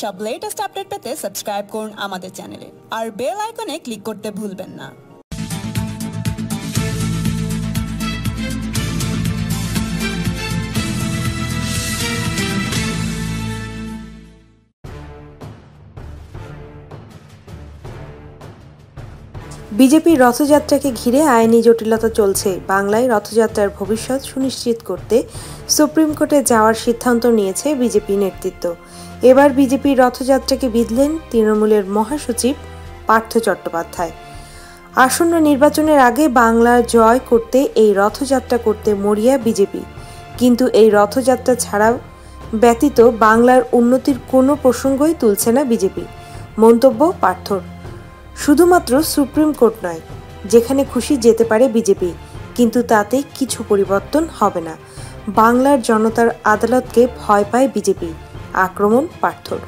সব latest update পেতে subscribe করুন আমাদের চ্যানেলে আর বেল আইকনে ক্লিক করতে ভুলবেন না। বিজেপির রথযাত্রাকে ঘিরে আইনি জটিলতা চলছে। বাংলায় রথযাত্রার ভবিষ্যৎ সুনিশ্চিত করতে সুপ্রিম কোর্টে যাওয়ার সিদ্ধান্ত নিয়েছে বিজেপি নেতৃত্ব। এবার বিজেপির রথযাত্রাকে বিঁধলেন তৃণমূলের মহাসচিব পার্থ চট্টোপাধ্যায়। আসন্ন নির্বাচনের আগে বাংলার জয় করতে এই রথযাত্রা করতে মরিয়া বিজেপি, কিন্তু এই রথযাত্রা ছাড়া ব্যতীত বাংলার উন্নতির কোনো প্রসঙ্গই তুলছে না বিজেপি। মন্তব্য পার্থর। শুধুমাত্র সুপ্রিম কোর্ট নয়, যেখানে খুশি যেতে পারে বিজেপি, কিন্তু তাতে কিছু পরিবর্তন হবে না। বাংলার জনতার আদালতকে ভয় পায় বিজেপি, আক্রমণ পার্থর।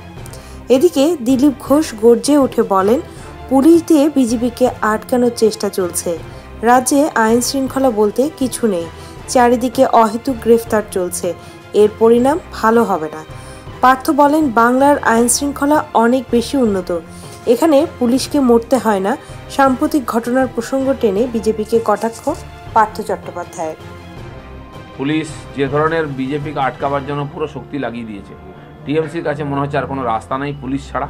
এদিকে দিলীপ ঘোষ গর্জে উঠে বলেন, পুলিশ দিয়ে বিজেপিকে আটকানোর চেষ্টা চলছে। রাজ্যে আইন শৃঙ্খলা বলতে কিছু নেই, চারিদিকে অহেতুক গ্রেফতার চলছে, এর পরিণাম ভালো হবে না। পার্থ বলেন, বাংলার আইন শৃঙ্খলা অনেক বেশি উন্নত, এখানে পুলিশকে মরতে হয় না। সাম্প্রতিক ঘটনার প্রসঙ্গ টেনে বিজেপিকে কটাক্ষ পার্থ চট্টোপাধ্যায়ের। পুলিশ যে ধরনের বিজেপিকে আটকাবার জন্য পুরো শক্তি লাগিয়ে দিয়েছে, টিএমসির কাছে মনে হচ্ছে আর কোনো রাস্তা নেই পুলিশ ছাড়া।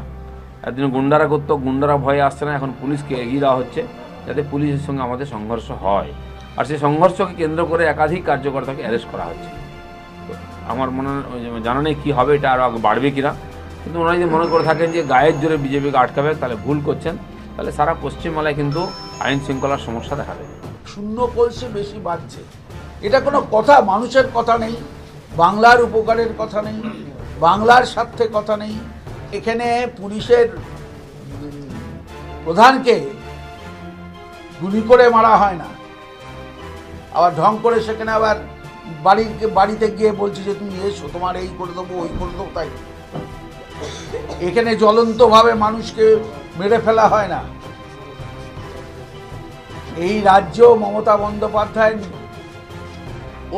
একদিন গুন্ডারা করতো, গুন্ডারা ভয়ে আসছে না, এখন পুলিশকে এগিয়ে দেওয়া হচ্ছে যাতে পুলিশের সঙ্গে আমাদের সংঘর্ষ হয়। আর সেই সংঘর্ষকে কেন্দ্র করে একাধিক কার্যকর্তাকে অ্যারেস্ট করা হচ্ছে। আমার মনে জানা নেই কী হবে, এটা আরও বাড়বে কিনা, কিন্তু ওনারা যদি মনে করে থাকেন যে গায়ের জোরে বিজেপিকে আটকাবে, তাহলে ভুল করছেন। তাহলে সারা পশ্চিমবাংলায় কিন্তু আইন শৃঙ্খলার সমস্যা দেখা দেবে। শূন্য কলসে বেশি বাড়ছে, এটা কোনো কথা, মানুষের কথা নেই, বাংলার উপকারের কথা নেই, বাংলার স্বার্থে কথা নেই। এখানে পুলিশের প্রধানকে গুলি করে মারা হয় না, আবার ঢং করে সেখানে আবার বাড়িতে গিয়ে বলছে যে তুমি এসো, তোমার এই করে দেবো ওই করে দেবো। তাই এখানে জ্বলন্তভাবে মানুষকে মেরে ফেলা হয় না। এই রাজ্য মমতা বন্দ্যোপাধ্যায়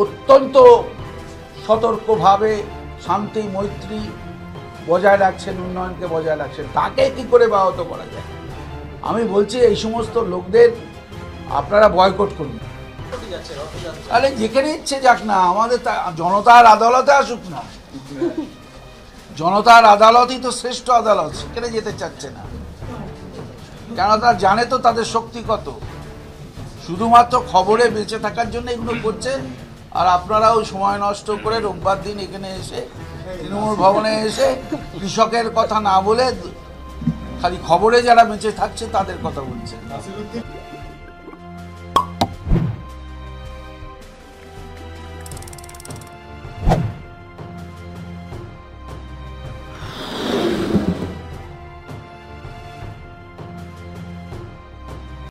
অত্যন্ত সতর্কভাবে শান্তি মৈত্রী বজায় রাখছেন, উন্নয়নকে বজায় রাখছেন। তাকে কি করে ব্যাহত করা যায়? আমি বলছি এই সমস্ত লোকদের আপনারা বয়কট করুন। তাহলে যেখানে ইচ্ছে যাক না, আমাদের জনতার আদালতে আসুক না। জনতার আদালতই তো শ্রেষ্ঠ আদালত, সেখানে যেতে চাচ্ছে না কেন? তারা জানে তো তাদের শক্তি কত। শুধুমাত্র খবরে বেঁচে থাকার জন্য এগুলো করছে। আর আপনারাও সময় নষ্ট করে রোববার দিন এখানে এসে তৃণমূল ভবনে এসে কৃষকের কথা না বলে খালি খবরে যারা বেঁচে থাকছে তাদের কথা বলছে।